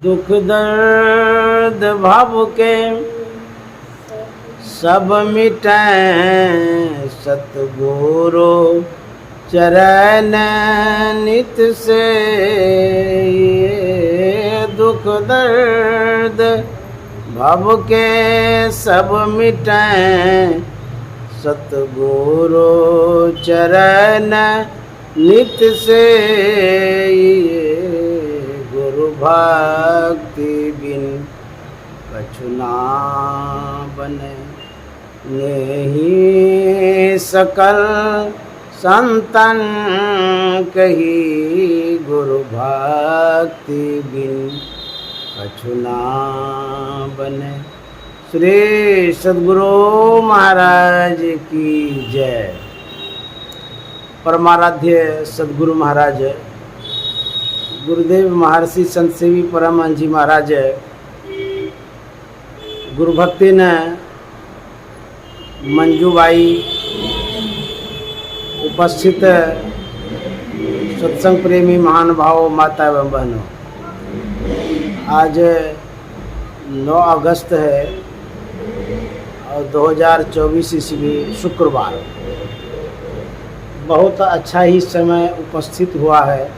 दुख दर्द भव के सब मिटाएं, सतगुरु चरण नित से। ये दुख दर्द भव के सब मिटाएं, सतगुरु चरण नित से। ये गुरु भक्ति बिन कछु ना बने, नेहि सकल संतन कही। गुरु भक्ति बिन कछु ना बने। श्री सद्गुरु महाराज की जय। परमाराध्य सद्गुरु महाराज, गुरुदेव महर्षि संत सेवी परमहंस जी महाराज गुरु भक्ति ने मंजूबाई उपस्थित सत्संग प्रेमी महानुभावों, माता एवं बहनों, आज 9 अगस्त है और 2024 ईस्वी शुक्रवार। बहुत अच्छा ही समय उपस्थित हुआ है।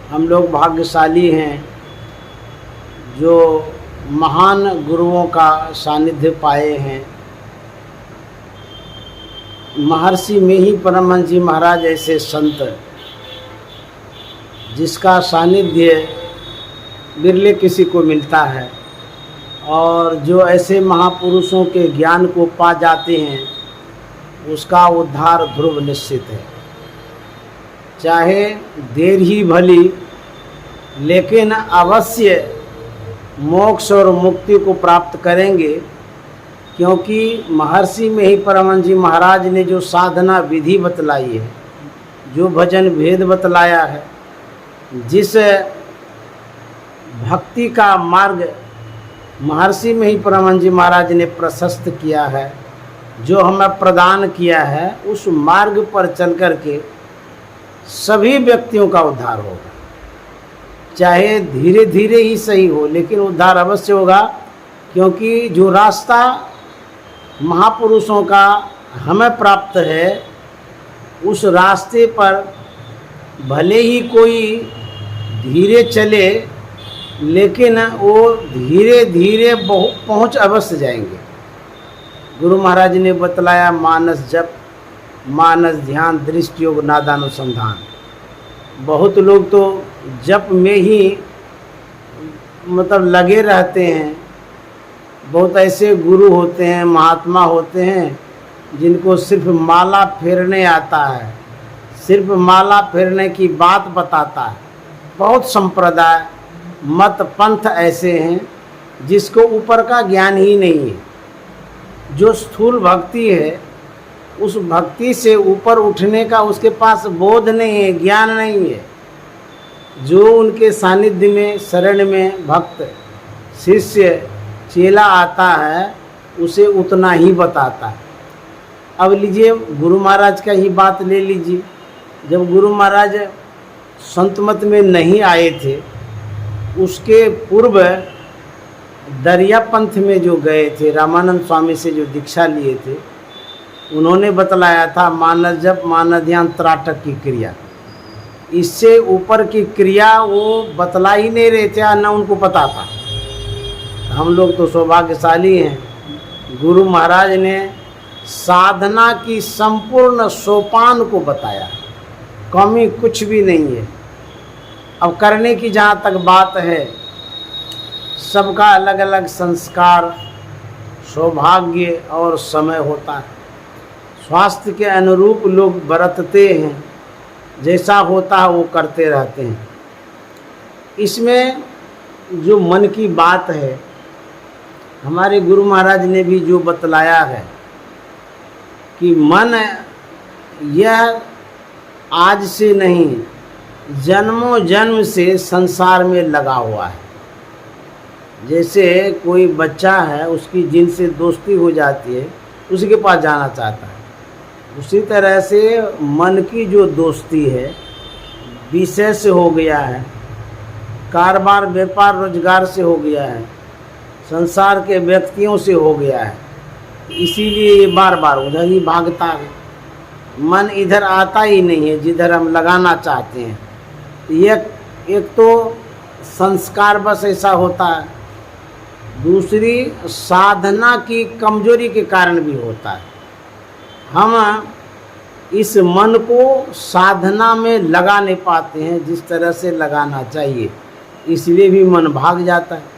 हम लोग भाग्यशाली हैं जो महान गुरुओं का सानिध्य पाए हैं। महर्षि में ही परमहंस जी महाराज ऐसे संत जिसका सानिध्य बिरले किसी को मिलता है, और जो ऐसे महापुरुषों के ज्ञान को पा जाते हैं उसका उद्धार ध्रुव निश्चित है। चाहे देर ही भली, लेकिन अवश्य मोक्ष और मुक्ति को प्राप्त करेंगे, क्योंकि महर्षि में ही परमहंस जी महाराज ने जो साधना विधि बतलाई है, जो भजन भेद बतलाया है, जिस भक्ति का मार्ग महर्षि में ही परमहंस जी महाराज ने प्रशस्त किया है, जो हमें प्रदान किया है, उस मार्ग पर चल कर के सभी व्यक्तियों का उद्धार होगा। चाहे धीरे धीरे ही सही हो, लेकिन उद्धार अवश्य होगा, क्योंकि जो रास्ता महापुरुषों का हमें प्राप्त है, उस रास्ते पर भले ही कोई धीरे चले, लेकिन वो धीरे धीरे पहुंच अवश्य जाएंगे। गुरु महाराज ने बतलाया मानस जप, मानस ध्यान, दृष्टि योग, नादानुसंधान। बहुत लोग तो जप में ही मतलब लगे रहते हैं। बहुत ऐसे गुरु होते हैं, महात्मा होते हैं, जिनको सिर्फ माला फेरने आता है, सिर्फ माला फेरने की बात बताता है। बहुत संप्रदाय मत पंथ ऐसे हैं जिसको ऊपर का ज्ञान ही नहीं है। जो स्थूल भक्ति है, उस भक्ति से ऊपर उठने का उसके पास बोध नहीं है, ज्ञान नहीं है। जो उनके सानिध्य में, शरण में भक्त, शिष्य, चेला आता है, उसे उतना ही बताता है। अब लीजिए गुरु महाराज का ही बात ले लीजिए। जब गुरु महाराज संत मत में नहीं आए थे, उसके पूर्व दरिया पंथ में जो गए थे, रामानंद स्वामी से जो दीक्षा लिए थे, उन्होंने बतलाया था मानस जप, मानस ध्यान, त्राटक की क्रिया। इससे ऊपर की क्रिया वो बतला ही नहीं रहे थे, न उनको पता था। हम लोग तो सौभाग्यशाली हैं, गुरु महाराज ने साधना की संपूर्ण सोपान को बताया, कमी कुछ भी नहीं है। अब करने की जहाँ तक बात है, सबका अलग अलग संस्कार, सौभाग्य और समय होता है। स्वास्थ्य के अनुरूप लोग बरतते हैं, जैसा होता है वो करते रहते हैं। इसमें जो मन की बात है, हमारे गुरु महाराज ने भी जो बतलाया है कि मन यह आज से नहीं, जन्मों जन्म से संसार में लगा हुआ है। जैसे कोई बच्चा है, उसकी जिनसे दोस्ती हो जाती है, उसी के पास जाना चाहता है। उसी तरह से मन की जो दोस्ती है विषय से हो गया है, कारोबार व्यापार रोजगार से हो गया है, संसार के व्यक्तियों से हो गया है, इसीलिए ये बार बार उधर ही भागता है। मन इधर आता ही नहीं है जिधर हम लगाना चाहते हैं। एक तो संस्कार बस ऐसा होता है, दूसरी साधना की कमजोरी के कारण भी होता है। हम इस मन को साधना में लगा नहीं पाते हैं जिस तरह से लगाना चाहिए, इसलिए भी मन भाग जाता है।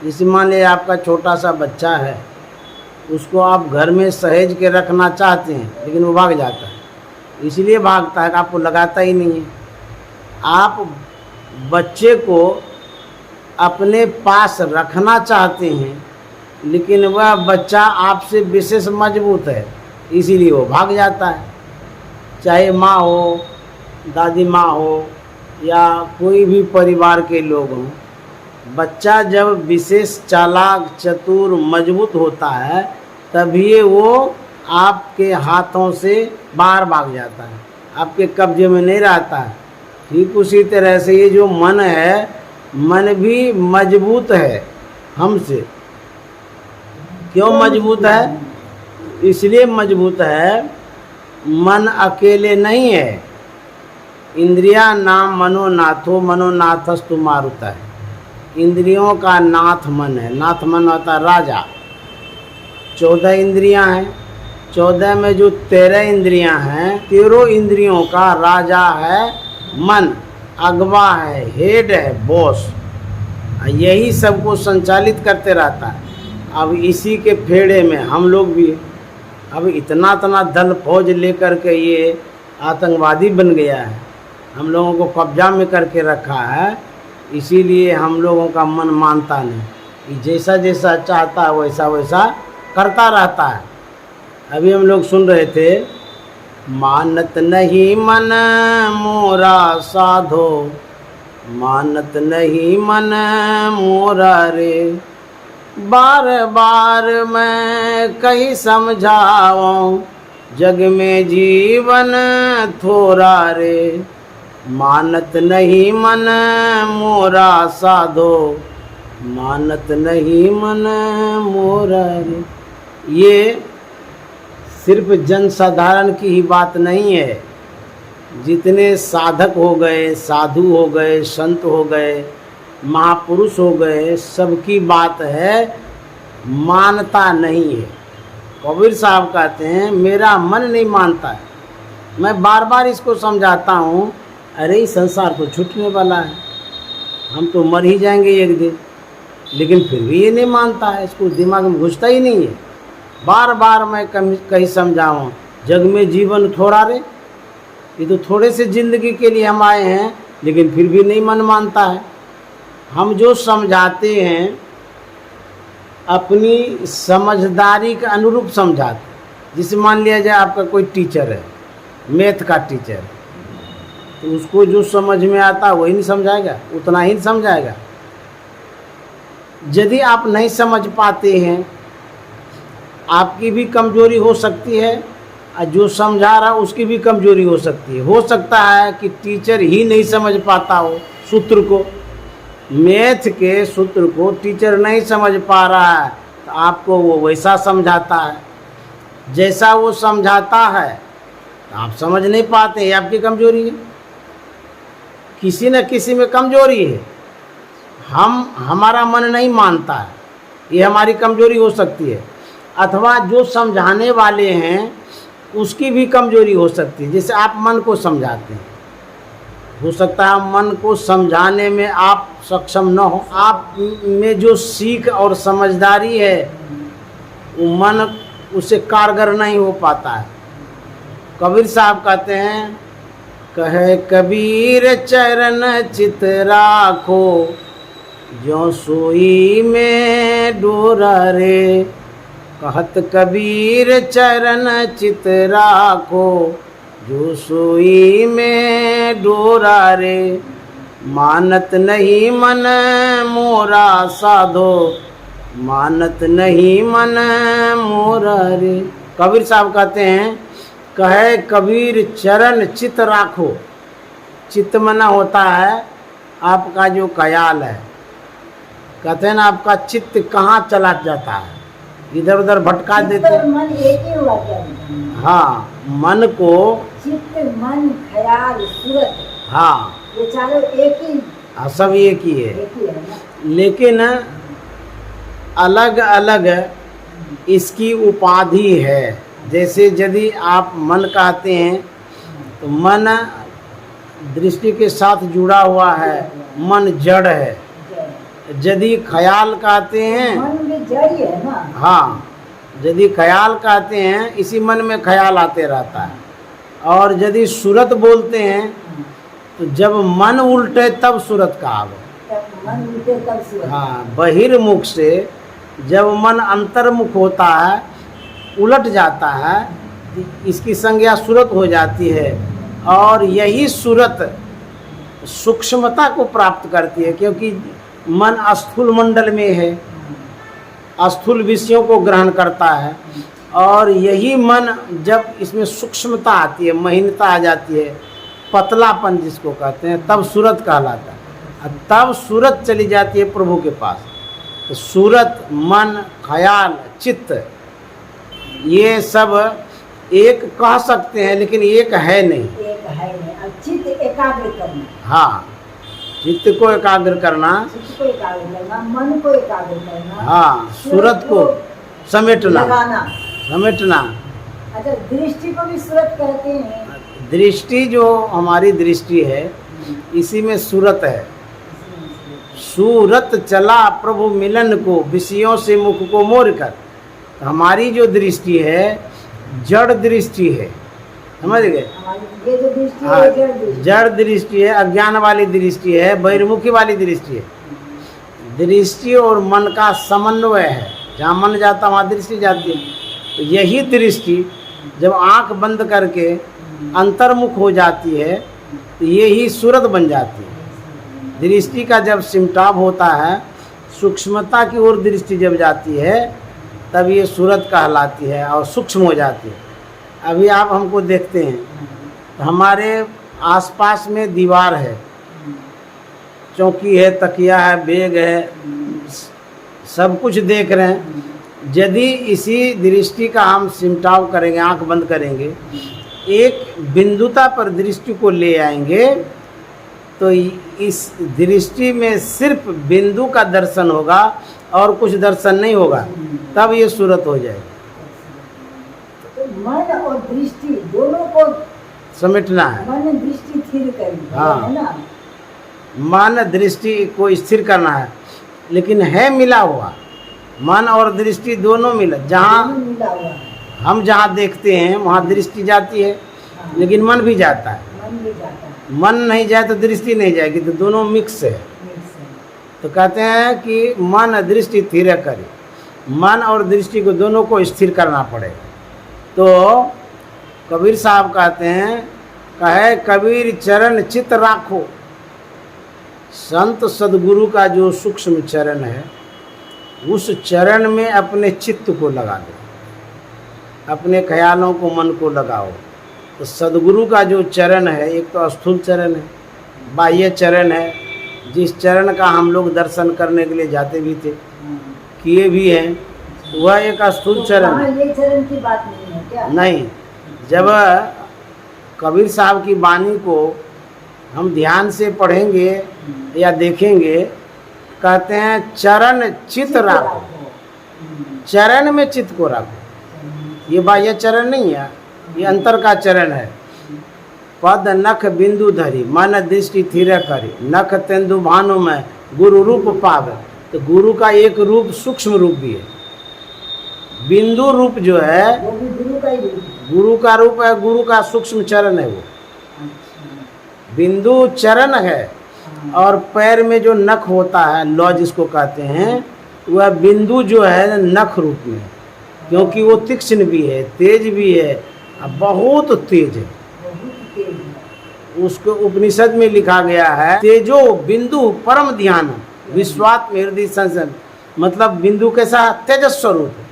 जैसे मान लीजिए आपका छोटा सा बच्चा है, उसको आप घर में सहेज के रखना चाहते हैं लेकिन वो भाग जाता है, इसलिए भागता है कि आपको लगाता ही नहीं है। आप बच्चे को अपने पास रखना चाहते हैं लेकिन वह बच्चा आपसे विशेष मजबूत है, इसीलिए वो भाग जाता है। चाहे माँ हो, दादी माँ हो या कोई भी परिवार के लोग हों, बच्चा जब विशेष चालाक चतुर मजबूत होता है तभी वो आपके हाथों से बाहर भाग जाता है, आपके कब्जे में नहीं रहता है। ठीक उसी तरह से ये जो मन है, मन भी मजबूत है हमसे। क्यों मजबूत है? इसलिए मजबूत है, मन अकेले नहीं है। इंद्रिया नाम मनोनाथो मनोनाथस्तु मारुतः। इंद्रियों का नाथ मन है। नाथ मन होता है राजा। 14 इंद्रियां हैं, 14 में जो 13 इंद्रियां हैं, 13 इंद्रियों का राजा है मन, अगवा है, हेड है, बॉस। यही सबको संचालित करते रहता है। अब इसी के फेड़े में हम लोग भी अब इतना दल फौज लेकर के ये आतंकवादी बन गया है, हम लोगों को कब्जा में करके रखा है। इसीलिए हम लोगों का मन मानता नहीं कि जैसा जैसा चाहता है वैसा वैसा करता रहता है। अभी हम लोग सुन रहे थे, मानत नहीं मन मोरा साधो, मानत नहीं मन मोरा रे, बार बार मैं कहीं समझाऊं, जग में जीवन थोड़ा रे, मानत नहीं मन मोरा साधो, मानत नहीं मन मोरा रे। ये सिर्फ जनसाधारण की ही बात नहीं है। जितने साधक हो गए, साधु हो गए, संत हो गए, महापुरुष हो गए, सबकी बात है, मानता नहीं है। कबीर साहब कहते हैं मेरा मन नहीं मानता है। मैं बार बार इसको समझाता हूँ, अरे इस संसार तो छूटने वाला है, हम तो मर ही जाएंगे एक दिन, लेकिन फिर भी ये नहीं मानता है, इसको दिमाग में घुसता ही नहीं है। बार बार मैं कहीं समझाऊँ, जग में जीवन थोड़ा रे, ये तो थोड़े से ज़िंदगी के लिए हम आए हैं, लेकिन फिर भी नहीं मन मानता है। हम जो समझाते हैं अपनी समझदारी के अनुरूप समझाते। जैसे मान लिया जाए आपका कोई टीचर है, मैथ का टीचर, तो उसको जो समझ में आता है वही नहीं समझाएगा, उतना ही समझाएगा। यदि आप नहीं समझ पाते हैं, आपकी भी कमजोरी हो सकती है और जो समझा रहा उसकी भी कमजोरी हो सकती है। हो सकता है कि टीचर ही नहीं समझ पाता हो सूत्र को, मैथ के सूत्र को टीचर नहीं समझ पा रहा है, तो आपको वो वैसा समझाता है जैसा वो समझाता है, तो आप समझ नहीं पाते, ये आपकी कमजोरी है। किसी न किसी में कमजोरी है। हमारा मन नहीं मानता है, ये हमारी कमजोरी हो सकती है। अथवा जो समझाने वाले हैं उसकी भी कमजोरी हो सकती है। जैसे आप मन को समझाते हैं, हो सकता है मन को समझाने में आप सक्षम न हो, आप में जो सीख और समझदारी है वो मन उसे कारगर नहीं हो पाता है। कबीर साहब कहते हैं, कहे कबीर चरण चित राखो, जो सुई में डोरा रे, कहत कबीर चरण चित राखो, जो सुई में डोरा रे, मानत नहीं मन मोरा साधो, मानत नहीं मन मोरा रे। कबीर साहब कहते हैं, कहे कबीर चरण चित राखो। चित्त मना होता है आपका जो ख्याल है, कहते हैं ना आपका चित्त कहाँ चला जाता है, इधर उधर भटका देते हैं। मन एक ही हुआ क्या? हाँ, मन को, चित्त, मन, ख्याल, सूरत, हाँ ये चारों एक ही, हाँ, सब एक ही है, एक ही है ना। लेकिन अलग अलग इसकी उपाधि है। जैसे यदि आप मन कहते हैं तो मन दृष्टि के साथ जुड़ा हुआ है, मन जड़ है। यदि ख्याल कहते हैं, मन भी जड़ ही है ना। हाँ, यदि ख्याल कहते हैं, इसी मन में ख्याल आते रहता है। और यदि सूरत बोलते हैं तो जब मन उल्टे तब सूरत कहावत। मन उल्टे तब सूरत। हाँ, बहिर्मुख से जब मन अंतर्मुख होता है, उलट जाता है, तो इसकी संज्ञा सूरत हो जाती है। और यही सूरत सूक्ष्मता को प्राप्त करती है, क्योंकि मन स्थूल मंडल में है, स्थूल विषयों को ग्रहण करता है। और यही मन जब इसमें सूक्ष्मता आती है, महीनता आ जाती है, पतलापन जिसको कहते हैं, तब सूरत कहलाता है। और तब सूरत चली जाती है प्रभु के पास। तो सूरत, मन, ख्याल, चित्त, ये सब एक कह सकते हैं, लेकिन एक है नहीं। एक है नहीं। अब चित्त एकाग्र करना। हाँ, चित्त को एकाग्र करना, चित्त को एकाग्र करना, मन को एकाग्र करना, हाँ, सूरत को समेटना, लगाना। समेटना। अच्छा, दृष्टि को भी सूरत कहते हैं। दृष्टि, जो हमारी दृष्टि है, इसी में सूरत है। सूरत चला प्रभु मिलन को, विषयों से मुख को मोर कर। तो हमारी जो दृष्टि है जड़ दृष्टि है, समझ गए? हमारी ये जो दृष्टि हाँ, है, जड़ दृष्टि। जड़ दृष्टि है, अज्ञान वाली दृष्टि है, बहिर्मुखी वाली दृष्टि है। दृष्टि और मन का समन्वय है, जहाँ मन जाता वहाँ दृष्टि जाती है। तो यही दृष्टि जब आंख बंद करके अंतर्मुख हो जाती है, तो यही सूरत बन जाती है। दृष्टि का जब सिमटाव होता है, सूक्ष्मता की ओर दृष्टि जब जाती है, तब ये सूरत कहलाती है और सूक्ष्म हो जाती है। अभी आप हमको देखते हैं तो हमारे आसपास में दीवार है, चौकी है, तकिया है, बैग है, सब कुछ देख रहे हैं। यदि इसी दृष्टि का हम सिमटाव करेंगे, आंख बंद करेंगे, एक बिंदुता पर दृष्टि को ले आएंगे, तो इस दृष्टि में सिर्फ बिंदु का दर्शन होगा और कुछ दर्शन नहीं होगा, तब ये सूरत हो जाएगी। तो मन और दृष्टि दोनों को समेटना है। मन दृष्टि स्थिर करनी हाँ। है ना। मन दृष्टि को स्थिर करना है, लेकिन है मिला हुआ, मन और दृष्टि दोनों मिला। जहाँ दोनों मिला हुआ है। हम जहाँ देखते हैं वहाँ दृष्टि जाती है, हाँ। लेकिन मन भी जाता है। मन भी जाता है। मन नहीं जाए तो दृष्टि नहीं जाएगी, तो दोनों मिक्स है। मिक्स है। तो कहते हैं कि मन दृष्टि स्थिर करे, मन और दृष्टि को दोनों को स्थिर करना पड़ेगा। तो कबीर साहब कहते हैं, कहे कबीर चरण चित राखो। संत सदगुरु का जो सूक्ष्म चरण है, उस चरण में अपने चित्त को लगा दो, अपने ख्यालों को, मन को लगाओ। तो सदगुरु का जो चरण है, एक तो स्थूल चरण है, बाह्य चरण है, जिस चरण का हम लोग दर्शन करने के लिए जाते भी थे, किए भी हैं, वह एक स्थूल चरण है। ये चरण की बात नहीं है क्या? नहीं, जब कबीर साहब की वाणी को हम ध्यान से पढ़ेंगे या देखेंगे, कहते हैं चरण चित राखो, चरण में चित्त को रखो। ये बाह्य चरण नहीं है, ये अंतर का चरण है। पद नख बिंदु धरी, मन दृष्टि थिर करी, नख तेंदु भानु में गुरु रूप पावे। तो गुरु का एक रूप सूक्ष्म रूप भी है, बिंदु रूप जो है वो भी गुरु का ही रूप है। गुरु का रूप है, गुरु का सूक्ष्म चरण है वो। बिंदु चरण है, और पैर में जो नख होता है, लौ जिसको कहते हैं, वह बिंदु जो है नख रूप में, क्योंकि वो तीक्ष्ण भी है, तेज भी है, बहुत तेज है। बहुत तेज है। उसको उपनिषद में लिखा गया है, तेजो बिंदु परम ध्यान विश्वात्म हृदय संसन। मतलब बिंदु कैसा? तेजस स्वरूप है।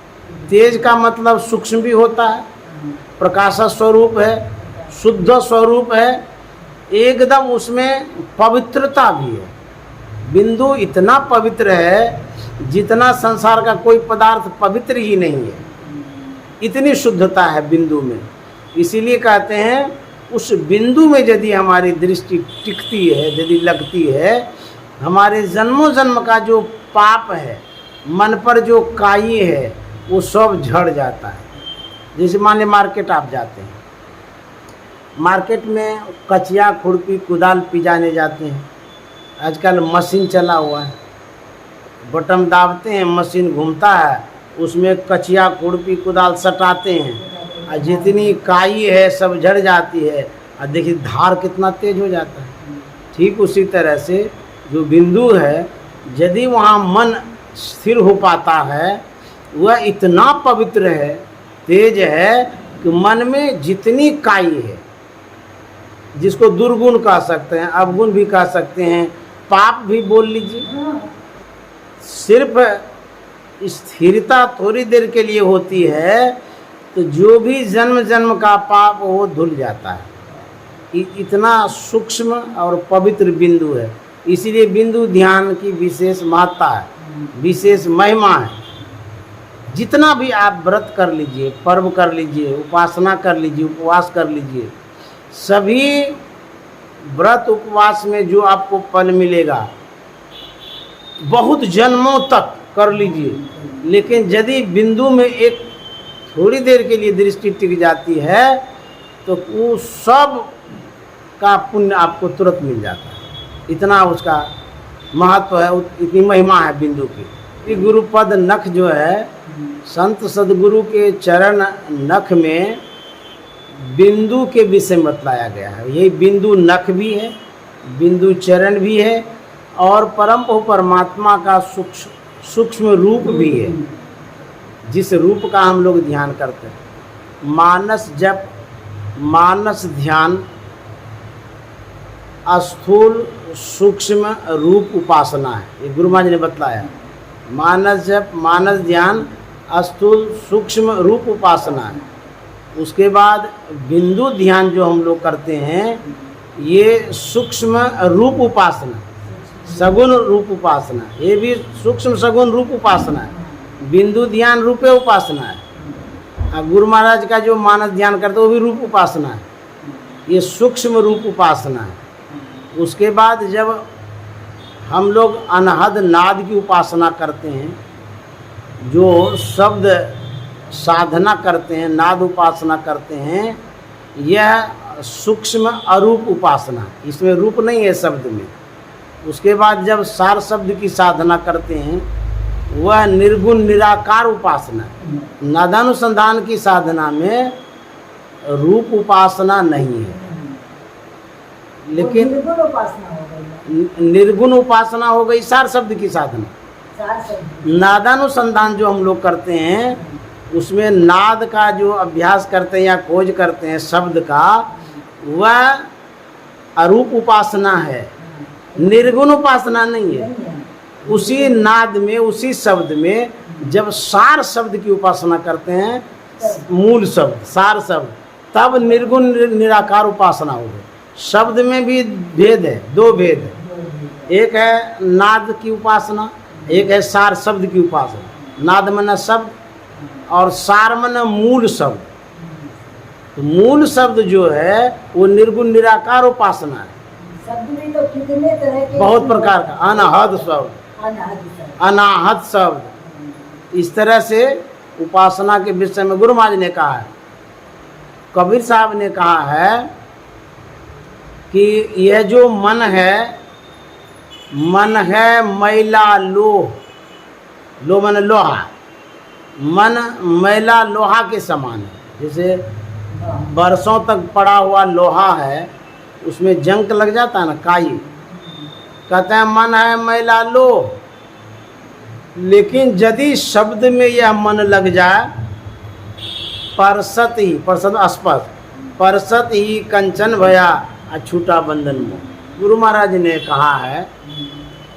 तेज का मतलब सूक्ष्म भी होता है, प्रकाश स्वरूप है, शुद्ध स्वरूप है, एकदम उसमें पवित्रता भी है। बिंदु इतना पवित्र है जितना संसार का कोई पदार्थ पवित्र ही नहीं है, इतनी शुद्धता है बिंदु में। इसीलिए कहते हैं उस बिंदु में यदि हमारी दृष्टि टिकती है, यदि लगती है, हमारे जन्मों जन्म का जो पाप है, मन पर जो काई है, वो सब झड़ जाता है। जैसे मान लीजिए मार्केट आप जाते हैं, मार्केट में कचिया खुरपी कुदाल पिजाने जाते हैं। आजकल मशीन चला हुआ है, बटन दाबते हैं, मशीन घूमता है, उसमें कचिया खुरपी कुदाल सटाते हैं, और जितनी काई है सब झड़ जाती है, और देखिए धार कितना तेज हो जाता है। ठीक उसी तरह से जो बिंदु है, यदि वहाँ मन स्थिर हो पाता है, वह इतना पवित्र है, तेज है कि मन में जितनी काई है, जिसको दुर्गुण कह सकते हैं, अवगुण भी कह सकते हैं, पाप भी बोल लीजिए, सिर्फ स्थिरता थोड़ी देर के लिए होती है, तो जो भी जन्म जन्म का पाप वो धुल जाता है। इतना सूक्ष्म और पवित्र बिंदु है। इसीलिए बिंदु ध्यान की विशेष महत्ता है, विशेष महिमा है। जितना भी आप व्रत कर लीजिए, पर्व कर लीजिए, उपासना कर लीजिए, उपवास कर लीजिए, सभी व्रत उपवास में जो आपको फल मिलेगा बहुत जन्मों तक कर लीजिए, लेकिन यदि बिंदु में एक थोड़ी देर के लिए दृष्टि टिक जाती है तो वो सब का पुण्य आपको तुरंत मिल जाता है। इतना उसका महत्व है, इतनी महिमा है बिंदु की। ये गुरुपद नख जो है, संत सदगुरु के चरण नख में बिंदु के विषय में बतलाया गया है। यही बिंदु नख भी है, बिंदु चरण भी है, और परम परमात्मा का सूक्ष्म रूप भी है, जिस रूप का हम लोग ध्यान करते हैं। मानस जप, मानस ध्यान, स्थूल सूक्ष्म रूप उपासना है, ये गुरु महाराज ने बतलाया। मानस जप, मानस ध्यान, स्थूल सूक्ष्म रूप उपासना है। उसके बाद बिंदु ध्यान जो हम लोग करते हैं, ये सूक्ष्म रूप उपासना, सगुण रूप उपासना, ये भी सूक्ष्म सगुण रूप उपासना है। बिंदु ध्यान रूपे उपासना है। अब गुरु महाराज का जो मानस ध्यान करते हैं वो भी रूप उपासना है, ये सूक्ष्म रूप उपासना है। उसके बाद जब हम लोग अनहद नाद की उपासना करते हैं, जो शब्द साधना करते हैं, नाद उपासना करते हैं, यह सूक्ष्म अरूप उपासना, इसमें रूप नहीं है शब्द में। उसके बाद जब सार शब्द की साधना करते हैं, वह निर्गुण निराकार उपासना। नादानुसंधान की साधना में रूप उपासना नहीं है, लेकिन निर्गुण उपासना हो गई सार शब्द की साधना। नादानुसंधान जो हम लोग करते हैं, उसमें नाद का जो अभ्यास करते हैं या खोज करते हैं शब्द का, वह अरूप उपासना है, निर्गुण उपासना नहीं है। उसी नाद में, उसी शब्द में जब सार शब्द की उपासना करते हैं, मूल शब्द सार शब्द, तब निर्गुण निराकार उपासना हो गई। शब्द में भी भेद है, दो भेद है, एक है नाद की उपासना, एक है सार शब्द की उपासना। नाद माने शब्द और सार माने मूल शब्द। तो मूल शब्द जो है वो निर्गुण निराकार उपासना है। शब्द में तो कितने तरह के, बहुत प्रकार का, अनाहत शब्द, अनाहत शब्द, इस तरह से उपासना के विषय में गुरु महाराज ने कहा है। कबीर साहब ने कहा है कि यह जो मन है, मन है मैला लोह, लो मन लोहा, मन मैला लोहा के समान है। जैसे बरसों तक पड़ा हुआ लोहा है, उसमें जंग लग जाता है ना, काई, कहते हैं मन है मैला लोह। लेकिन यदि शब्द में यह मन लग जाए, परसत ही, परसत स्पष्ट, परसत ही कंचन भया अछूटा बंधन मोह। गुरु महाराज ने कहा है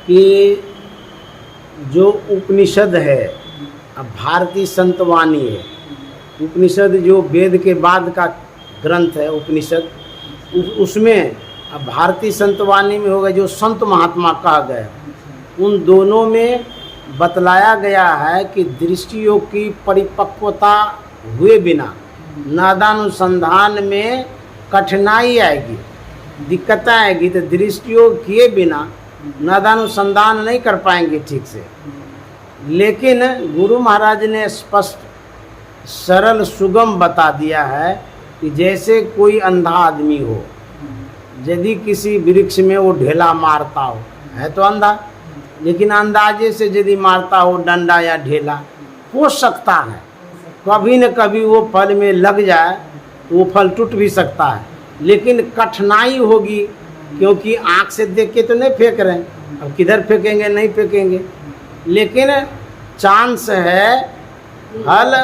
कि जो उपनिषद है, अब भारतीय संतवाणी है, उपनिषद जो वेद के बाद का ग्रंथ है उपनिषद, उसमें अब भारतीय संतवाणी में होगा जो संत महात्मा कहा गए, उन दोनों में बतलाया गया है कि दृष्टि योग की परिपक्वता हुए बिना नादानुसंधान में कठिनाई आएगी, दिक्कतें आएगी। तो दृष्टि योग किए बिना नादानुसंधान नहीं कर पाएंगे ठीक से। लेकिन गुरु महाराज ने स्पष्ट सरल सुगम बता दिया है कि जैसे कोई अंधा आदमी हो, यदि किसी वृक्ष में वो ढेला मारता हो, है तो अंधा, लेकिन अंदाजे से यदि मारता हो डंडा या ढेला, हो सकता है कभी न कभी वो फल में लग जाए तो वो फल टूट भी सकता है, लेकिन कठिनाई होगी, क्योंकि आँख से देख के तो नहीं फेंक रहे हैं। अब किधर फेंकेंगे, नहीं फेंकेंगे, लेकिन चांस है फल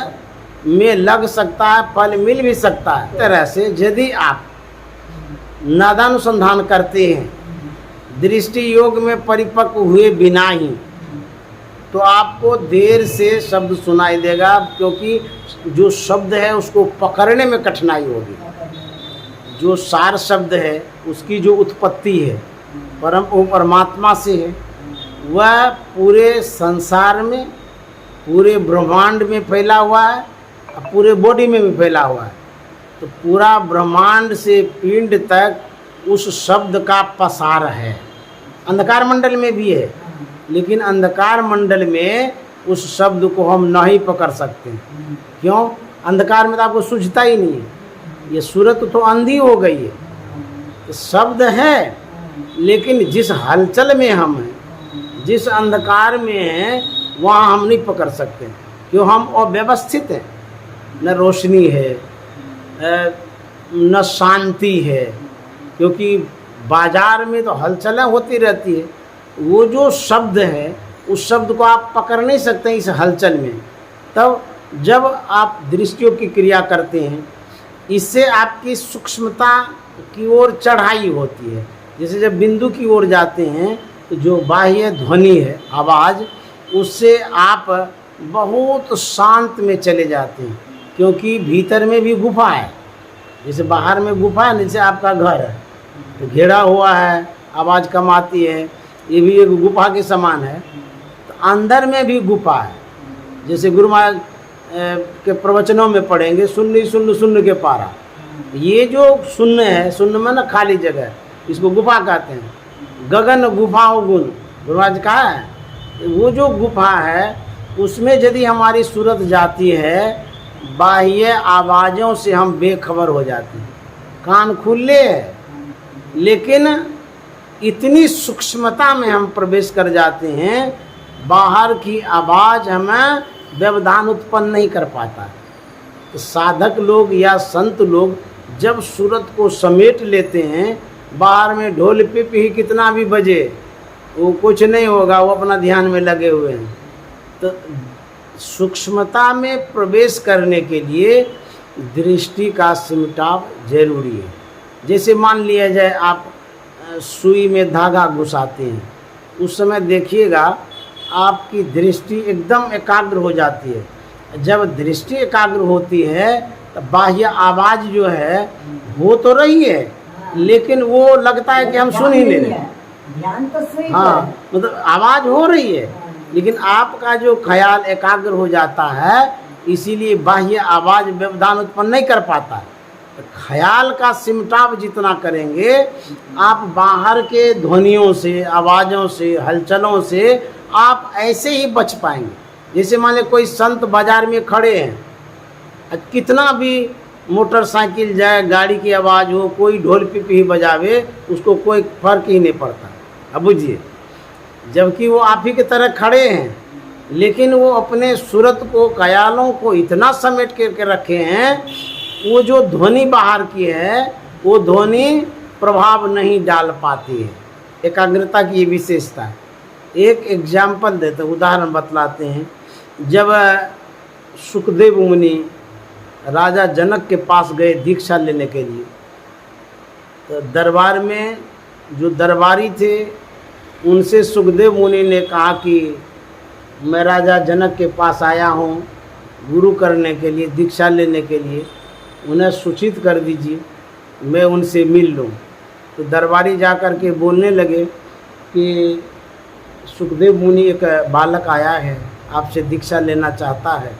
में लग सकता है, फल मिल भी सकता है। इस तरह से यदि आप नादानुसंधान करते हैं दृष्टि योग में परिपक्व हुए बिना ही, तो आपको देर से शब्द सुनाई देगा, क्योंकि जो शब्द है उसको पकड़ने में कठिनाई होगी। जो सार शब्द है उसकी जो उत्पत्ति है वो परमात्मा से है, वह पूरे संसार में, पूरे ब्रह्मांड में फैला हुआ है, पूरे बॉडी में भी फैला हुआ है। तो पूरा ब्रह्मांड से पिंड तक उस शब्द का पसार है। अंधकार मंडल में भी है, लेकिन अंधकार मंडल में उस शब्द को हम नहीं पकड़ सकते। क्यों? अंधकार में तो आपको सूझता ही नहीं है, ये सूरत तो अंधी हो गई है। तो शब्द है, लेकिन जिस हलचल में हम हैं, जिस अंधकार में हैं, वहाँ हम नहीं पकड़ सकते। क्यों? हम अव्यवस्थित हैं, न रोशनी है न शांति है, क्योंकि बाजार में तो हलचलें होती रहती है। वो जो शब्द है उस शब्द को आप पकड़ नहीं सकते इस हलचल में। तब जब आप दृष्टियों की क्रिया करते हैं, इससे आपकी सूक्ष्मता की ओर चढ़ाई होती है। जैसे जब बिंदु की ओर जाते हैं तो जो बाह्य ध्वनि है, आवाज़, उससे आप बहुत शांत में चले जाते हैं, क्योंकि भीतर में भी गुफा है। जैसे बाहर में गुफा है, जैसे आपका घर है तो घेरा हुआ है, आवाज़ कम आती है, ये भी एक गुफा के समान है। तो अंदर में भी गुफा है। जैसे गुरु महाराज के प्रवचनों में पढ़ेंगे, शून्य शून्य शून्य के पारा। ये जो शून्य है, शून्य में ना खाली जगह, इसको गुफा कहते हैं। गगन गुफाओं गुण, गुरु महाराज कहा है। वो जो गुफा है उसमें यदि हमारी सूरत जाती है, बाह्य आवाज़ों से हम बेखबर हो जाते हैं। कान खुले हैं, लेकिन इतनी सूक्ष्मता में हम प्रवेश कर जाते हैं, बाहर की आवाज़ हमें व्यवधान उत्पन्न नहीं कर पाता। तो साधक लोग या संत लोग जब सूरत को समेट लेते हैं, बाहर में ढोल पिप ही कितना भी बजे, वो कुछ नहीं होगा, वो अपना ध्यान में लगे हुए हैं। तो सूक्ष्मता में प्रवेश करने के लिए दृष्टि का सिमटाव जरूरी है। जैसे मान लिया जाए आप सुई में धागा घुसाते हैं, उस समय देखिएगा आपकी दृष्टि एकदम एकाग्र हो जाती है। जब दृष्टि एकाग्र होती है तो बाह्य आवाज़ जो है हो तो रही है, लेकिन वो लगता है कि हम सुन ही नहीं रहे। ध्यान तो सही, हाँ, मतलब आवाज़ हो रही है, लेकिन आपका जो ख्याल एकाग्र हो जाता है, इसीलिए बाह्य आवाज़ व्यवधान उत्पन्न नहीं कर पाता है। तो ख्याल का सिमटाव जितना करेंगे, आप बाहर के ध्वनियों से, आवाज़ों से, हलचलों से आप ऐसे ही बच पाएंगे। जैसे मान लें कोई संत बाजार में खड़े हैं, कितना भी मोटरसाइकिल जाए, गाड़ी की आवाज़ हो, कोई ढोल पिप ही बजावे, उसको कोई फर्क ही नहीं पड़ता। अब बुझिए, जबकि वो आप ही की तरह खड़े हैं, लेकिन वो अपने सूरत को, ख्यालों को इतना समेट करके रखे हैं, वो जो ध्वनि बाहर की है वो ध्वनि प्रभाव नहीं डाल पाती है। एकाग्रता की ये विशेषता है। एक एग्जाम्पल देते, उदाहरण बतलाते हैं। जब सुखदेव मुनि राजा जनक के पास गए दीक्षा लेने के लिए, तो दरबार में जो दरबारी थे उनसे सुखदेव मुनि ने कहा कि मैं राजा जनक के पास आया हूँ गुरु करने के लिए, दीक्षा लेने के लिए, उन्हें सूचित कर दीजिए, मैं उनसे मिल लूँ। तो दरबारी जा कर के बोलने लगे कि सुखदेव मुनि एक बालक आया है, आपसे दीक्षा लेना चाहता है,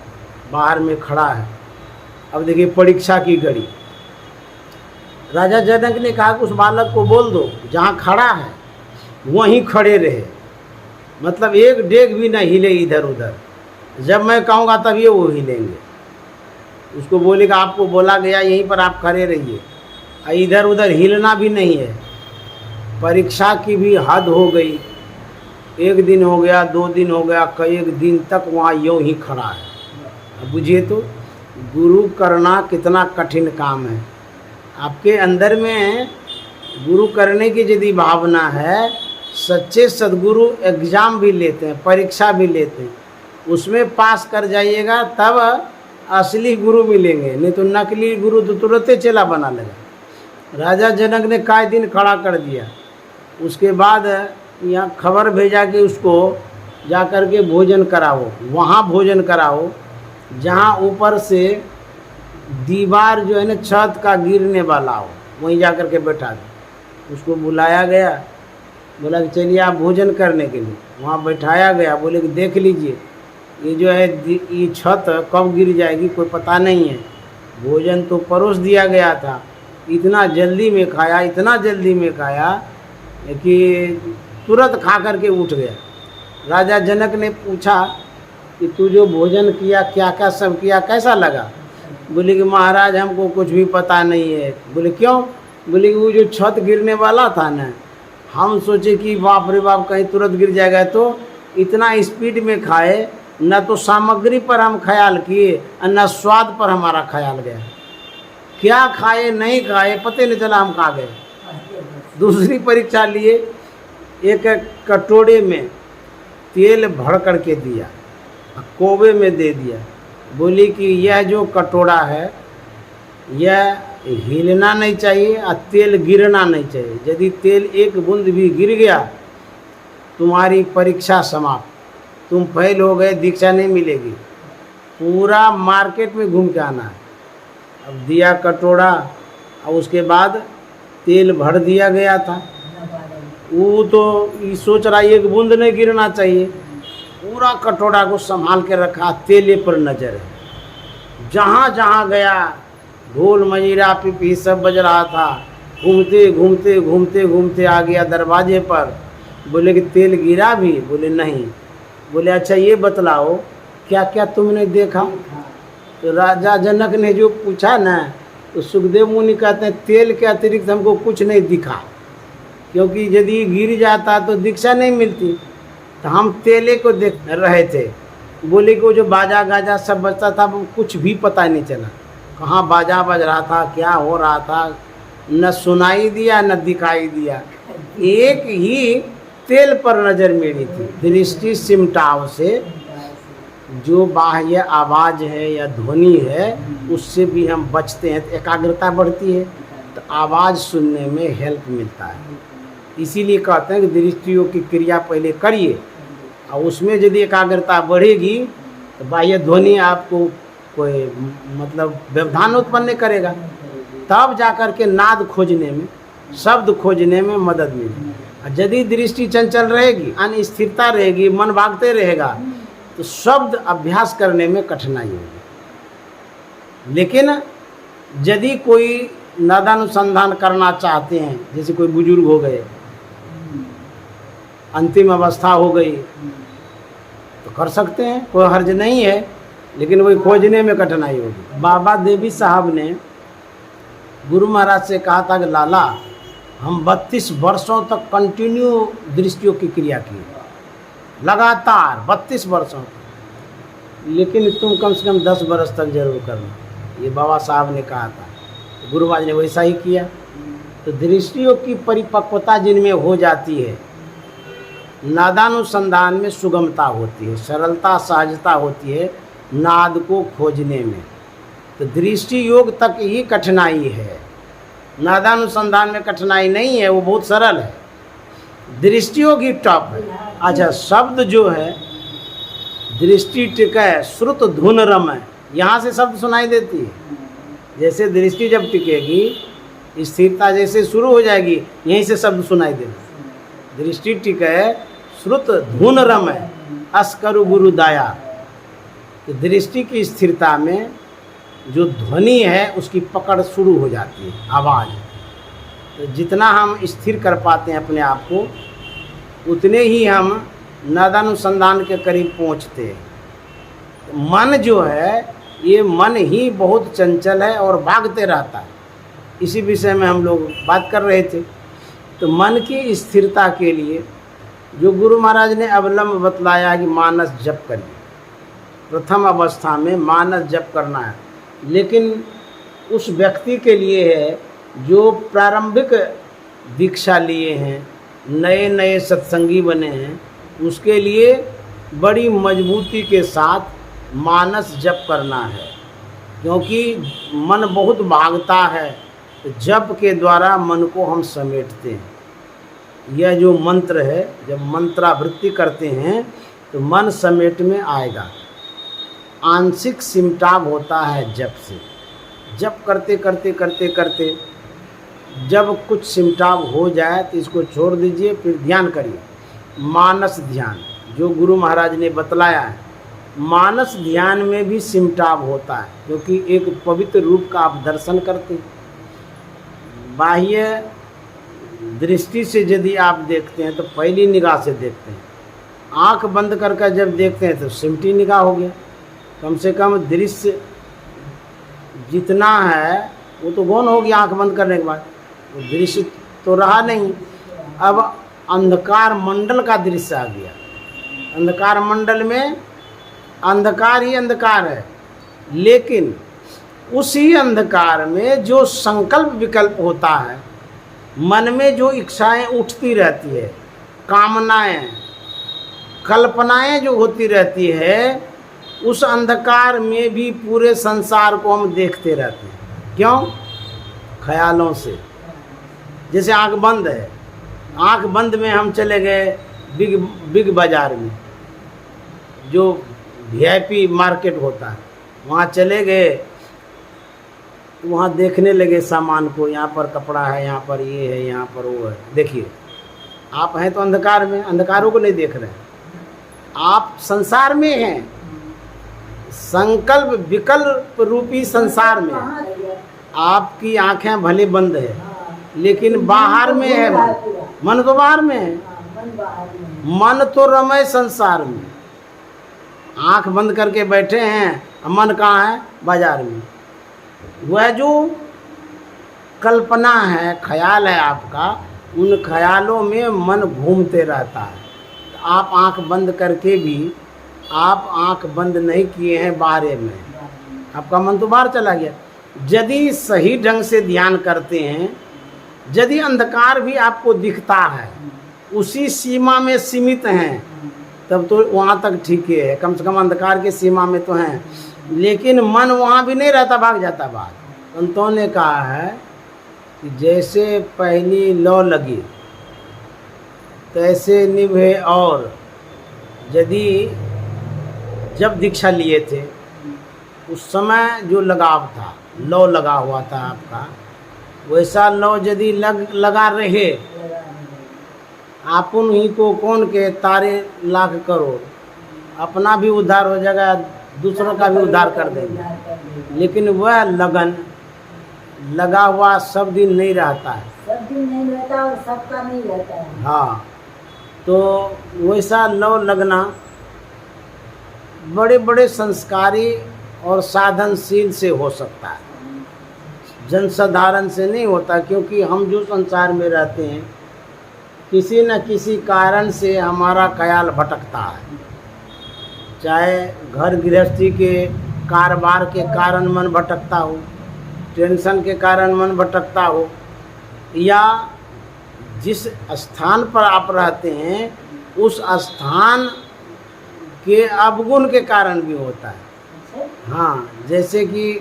बाहर में खड़ा है। अब देखिए परीक्षा की घड़ी। राजा जनक ने कहा कि उस बालक को बोल दो जहाँ खड़ा है वहीं खड़े रहे, मतलब एक डेग भी न हिले इधर उधर, जब मैं कहूँगा तब ये वो हिलेंगे। उसको बोलेगा आपको बोला गया यहीं पर आप खड़े रहिए, इधर उधर हिलना भी नहीं है। परीक्षा की भी हद हो गई, एक दिन हो गया, 2 दिन हो गया, कई एक दिन तक वहाँ यूँ ही खड़ा है। अब बुझिए तो गुरु करना कितना कठिन काम है। आपके अंदर में गुरु करने की यदि भावना है, सच्चे सद्गुरु एग्ज़ाम भी लेते हैं, परीक्षा भी लेते हैं, उसमें पास कर जाइएगा तब असली गुरु मिलेंगे, नहीं तो नकली गुरु तो तुरंत चेला बना लेगा। राजा जनक ने कई दिन खड़ा कर दिया। उसके बाद यहाँ खबर भेजा कि उसको जा कर के भोजन कराओ, वहाँ भोजन कराओ जहाँ ऊपर से दीवार जो है ना छत का गिरने वाला हो, वहीं जा कर के बैठा दो। उसको बुलाया गया, बोला कि चलिए आप भोजन करने के लिए। वहाँ बैठाया गया, बोले कि देख लीजिए ये जो है ये छत कब गिर जाएगी कोई पता नहीं है। भोजन तो परोस दिया गया था, इतना जल्दी में खाया, इतना जल्दी में खाया कि तुरंत खा कर के उठ गया। राजा जनक ने पूछा कि तू जो भोजन किया क्या क्या सब किया, कैसा लगा? बोले कि महाराज हमको कुछ भी पता नहीं है। बोले क्यों? बोले कि वो जो छत गिरने वाला था ना, हम सोचे कि बाप रे बाप कहीं तुरंत गिर जाएगा, तो इतना स्पीड में खाए, न तो सामग्री पर हम ख्याल किए और न स्वाद पर हमारा ख्याल गया। क्या खाए नहीं खाए पता नहीं चला, हम खा गए। दूसरी परीक्षा लिए, एक कटोरे में तेल भर करके दिया, कोबे में दे दिया। बोली कि यह जो कटोरा है यह हिलना नहीं चाहिए और तेल गिरना नहीं चाहिए। यदि तेल एक बूंद भी गिर गया तुम्हारी परीक्षा समाप्त, तुम फेल हो गए, दीक्षा नहीं मिलेगी। पूरा मार्केट में घूम के आना है। अब दिया कटोरा और उसके बाद तेल भर दिया गया था। वो तो ये सोच रहा है एक बूंद नहीं गिरना चाहिए, पूरा कटोरा को संभाल के रखा, तेले पर नजर है। जहाँ जहाँ गया ढोल मजीरा पिपी सब बज रहा था। घूमते घूमते घूमते घूमते आ गया दरवाजे पर। बोले कि तेल गिरा भी? बोले नहीं। बोले अच्छा ये बतलाओ क्या क्या तुमने देखा? तो राजा जनक ने जो पूछा ना, तो सुखदेव मुनि कहते हैं तेल के अतिरिक्त हमको कुछ नहीं दिखा, क्योंकि यदि गिर जाता तो दीक्षा नहीं मिलती, तो हम तेले को देख रहे थे। बोले कि वो जो बाजा गाजा सब बजता था वो कुछ भी पता नहीं चला, कहाँ बाजा बज रहा था, क्या हो रहा था, न सुनाई दिया न दिखाई दिया। एक ही तेल पर नज़र मेरी थी। दृष्टि सिमटाव से जो बाह्य आवाज़ है या ध्वनि है उससे भी हम बचते हैं, तो एकाग्रता बढ़ती है, तो आवाज़ सुनने में हेल्प मिलता है। इसीलिए कहते हैं कि दृष्टियों की क्रिया पहले करिए, और उसमें यदि एकाग्रता बढ़ेगी तो बाह्य ध्वनि आपको कोई मतलब व्यवधान उत्पन्न करेगा, तब जाकर के नाद खोजने में, शब्द खोजने में मदद मिलेगी। और यदि दृष्टि चंचल रहेगी, अनिस्थिरता रहेगी, मन भागते रहेगा, तो शब्द अभ्यास करने में कठिनाई होगी। लेकिन यदि कोई नादानुसंधान करना चाहते हैं, जैसे कोई बुजुर्ग हो गए, अंतिम अवस्था हो गई, तो कर सकते हैं, कोई हर्ज नहीं है, लेकिन वही खोजने में कठिनाई होगी। बाबा देवी साहब ने गुरु महाराज से कहा था कि लाला हम 32 वर्षों तक कंटिन्यू दृष्टियों की क्रिया की, लगातार 32 वर्षों तक, लेकिन तुम कम से कम 10 वर्ष तक जरूर करना, ये बाबा साहब ने कहा था। तो गुरु महाराज ने वैसा ही किया। तो दृष्टियों की परिपक्वता जिनमें हो जाती है, नादानुसंधान में सुगमता होती है, सरलता सहजता होती है नाद को खोजने में। तो दृष्टि योग तक ही कठिनाई है, नादानुसंधान में कठिनाई नहीं है, वो बहुत सरल है। दृष्टि योग ही टॉप है। अच्छा, शब्द जो है दृष्टि टिकै श्रुत धुन रमय, यहाँ से शब्द सुनाई देती है। जैसे दृष्टि जब टिकेगी, स्थिरता जैसे शुरू हो जाएगी, यहीं से शब्द सुनाई देगा। दृष्टि टिकै श्रुत धुन रमय अस्करु गुरु दाया। तो दृष्टि की स्थिरता में जो ध्वनि है उसकी पकड़ शुरू हो जाती है, आवाज़। तो जितना हम स्थिर कर पाते हैं अपने आप को, उतने ही हम नादानुसंधान के करीब पहुंचते हैं। मन जो है, ये मन ही बहुत चंचल है और भागते रहता है। इसी विषय में हम लोग बात कर रहे थे। तो मन की स्थिरता के लिए जो गुरु महाराज ने अवलंब बतलाया कि मानस जप करिए। प्रथम अवस्था में मानस जप करना है, लेकिन उस व्यक्ति के लिए है जो प्रारंभिक दीक्षा लिए हैं, नए नए सत्संगी बने हैं, उसके लिए बड़ी मजबूती के साथ मानस जप करना है। क्योंकि मन बहुत भागता है, तो जप के द्वारा मन को हम समेटते हैं। यह जो मंत्र है, जब मंत्रावृत्ति करते हैं तो मन समेट में आएगा। आंशिक सिमटाव होता है जप से। जप करते करते करते करते जब कुछ सिमटाव हो जाए तो इसको छोड़ दीजिए, फिर ध्यान करिए। मानस ध्यान जो गुरु महाराज ने बतलाया है, मानस ध्यान में भी सिमटाव होता है, क्योंकि एक पवित्र रूप का आप दर्शन करते हैं। बाह्य दृष्टि से यदि आप देखते हैं तो पहली निगाह से देखते हैं। आंख बंद करके जब देखते हैं तो सिमटी निगाह हो गया। कम से कम दृश्य जितना है वो तो गौण हो गया आंख बंद करने के बाद, वो दृश्य तो रहा नहीं। अब अंधकार मंडल का दृश्य आ गया। अंधकार मंडल में अंधकार ही अंधकार है, लेकिन उसी अंधकार में जो संकल्प विकल्प होता है, मन में जो इच्छाएं उठती रहती है, कामनाएं, कल्पनाएं जो होती रहती है, उस अंधकार में भी पूरे संसार को हम देखते रहते हैं। क्यों? ख्यालों से। जैसे आंख बंद है, आंख बंद में हम चले गए बिग बाज़ार में, जो VIP मार्केट होता है, वहाँ चले गए, वहाँ देखने लगे सामान को। यहाँ पर कपड़ा है, यहाँ पर ये है, यहाँ पर वो है। देखिए, आप हैं तो अंधकार में, अंधकारों को नहीं देख रहे हैं, आप संसार में हैं, संकल्प विकल्प रूपी संसार में। आपकी आंखें भले बंद है, लेकिन बाहर में है मन तो बाहर में है। मन तो रमे संसार में। आंख बंद करके बैठे हैं, मन कहाँ है? बाजार में। वह जो कल्पना है, ख्याल है आपका, उन ख्यालों में मन घूमते रहता है। तो आप आंख बंद करके भी, आप आंख बंद नहीं किए हैं बाहर में, आपका मन तो बाहर चला गया। यदि सही ढंग से ध्यान करते हैं, यदि अंधकार भी आपको दिखता है, उसी सीमा में सीमित हैं, तब तो वहाँ तक ठीक है, कम से कम अंधकार की सीमा में तो हैं। लेकिन मन वहाँ भी नहीं रहता, भाग जाता बाहर। संतों ने कहा है कि जैसे पहली लौ लगी तैसे निभे। और यदि जब दीक्षा लिए थे उस समय जो लगाव था, लौ लगा हुआ था आपका, वैसा लौ यदि लगा रहे, आप उन्हीं को कौन के तारे लाख करो, अपना भी उद्धार हो जाएगा, दूसरों का भी उद्धार कर देंगे। लेकिन वह लगन लगा हुआ सब दिन नहीं रहता है, सब दिन नहीं रहता और सबका नहीं रहता है। हाँ, तो वैसा लौ लगना बड़े बड़े संस्कारी और साधनशील से हो सकता है, जनसाधारण से नहीं होता। क्योंकि हम जो संसार में रहते हैं, किसी न किसी कारण से हमारा ख्याल भटकता है। चाहे घर गृहस्थी के कारोबार के कारण मन भटकता हो, टेंशन के कारण मन भटकता हो, या जिस स्थान पर आप रहते हैं उस स्थान के अवगुण के कारण भी होता है। हाँ, जैसे कि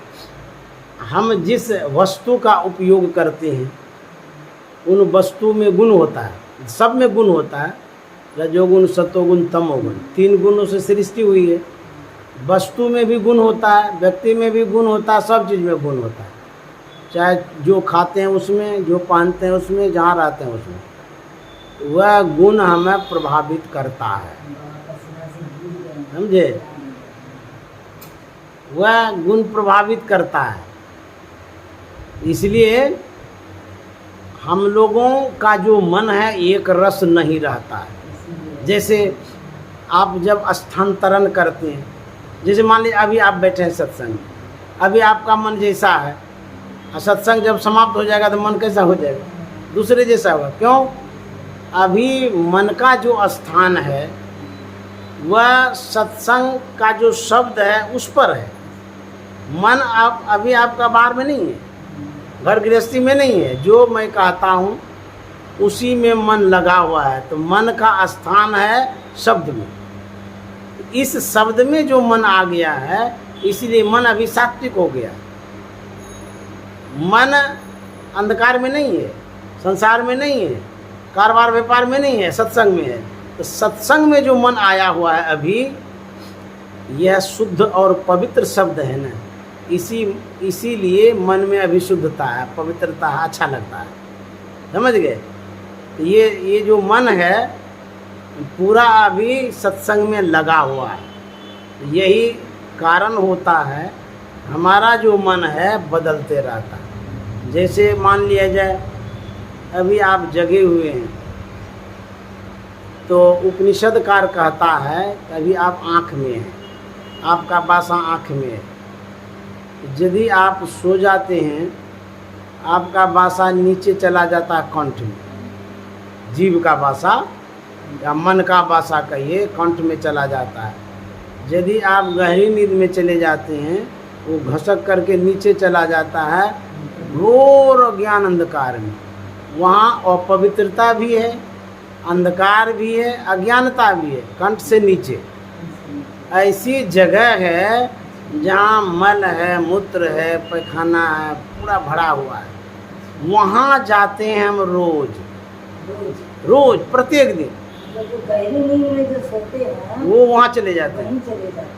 हम जिस वस्तु का उपयोग करते हैं, उन वस्तु में गुण होता है, सब में गुण होता है, रजोगुण, सतोगुण, तमोगुण, 3 गुणों से सृष्टि हुई है। वस्तु में भी गुण होता है, व्यक्ति में भी गुण होता है, सब चीज़ में गुण होता है। चाहे जो खाते हैं उसमें, जो पहनते हैं उसमें, जहाँ रहते हैं उसमें। वह गुण हमें प्रभावित करता है, समझे? वह गुण प्रभावित करता है। इसलिए हम लोगों का जो मन है एक रस नहीं रहता है। जैसे आप जब स्थानांतरण करते हैं, जैसे मान लीजिए अभी आप बैठे हैं सत्संग में, अभी आपका मन जैसा है, और सत्संग जब समाप्त हो जाएगा तो मन कैसा हो जाएगा? दूसरे जैसा होगा। क्यों? अभी मन का जो स्थान है वह सत्संग का जो शब्द है उस पर है। मन आप अभी आपका बाहर में नहीं है, घर गृहस्थी में नहीं है। जो मैं कहता हूँ उसी में मन लगा हुआ है। तो मन का स्थान है शब्द में। इस शब्द में जो मन आ गया है, इसलिए मन अभी सात्विक हो गया। मन अंधकार में नहीं है, संसार में नहीं है, कारोबार व्यापार में नहीं है, सत्संग में है। तो सत्संग में जो मन आया हुआ है अभी, यह शुद्ध और पवित्र शब्द है ना, इसीलिए मन में अभी शुद्धता है, पवित्रता है, अच्छा लगता है। समझ गए? तो ये जो मन है पूरा अभी सत्संग में लगा हुआ है। यही कारण होता है हमारा जो मन है बदलते रहता है। जैसे मान लिया जाए अभी आप जगे हुए हैं, तो उपनिषदकार कहता है अभी आप आँख में हैं, आपका बासा आँख में है। यदि आप सो जाते हैं, आपका बासा नीचे चला जाता है कंठ में, जीव का बासा या मन का बासा कहिए, कंठ में चला जाता है। यदि आप गहरी नींद में चले जाते हैं, वो घसक करके नीचे चला जाता है घोर ज्ञान अंधकार में। वहाँ अपवित्रता भी है, अंधकार भी है, अज्ञानता भी है, कंठ से नीचे। ऐसी जगह है जहाँ मल है, मूत्र है, पैखाना है, पूरा भरा हुआ है। वहाँ जाते हैं हम रोज प्रत्येक दिन। जो गहरी नींद में जो सोते हैं वो वहाँ चले जाते हैं। वहीं चले जाते हैं।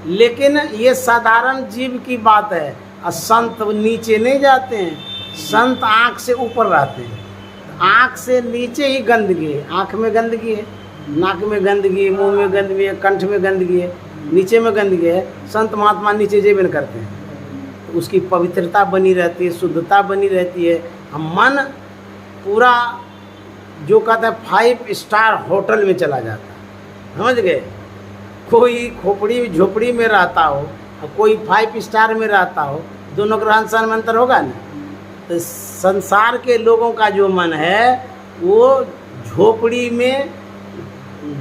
लेकिन ये साधारण जीव की बात है, और संत नीचे नहीं जाते हैं। संत आँख से ऊपर रहते हैं। आँख से नीचे ही गंदगी है। आँख में गंदगी है, नाक में गंदगी है, मुंह में गंदगी है, कंठ में गंदगी है, नीचे में गंदगी है। संत महात्मा नीचे जेबन करते हैं, तो उसकी पवित्रता बनी रहती है, शुद्धता बनी रहती है। हम मन पूरा जो कहते हैं 5 स्टार होटल में चला जाता है। समझ गए? कोई खोपड़ी झोपड़ी में रहता हो और कोई 5 स्टार में रहता हो, दोनों का रहन सहन में अंतर होगा ना। तो संसार के लोगों का जो मन है वो झोपड़ी में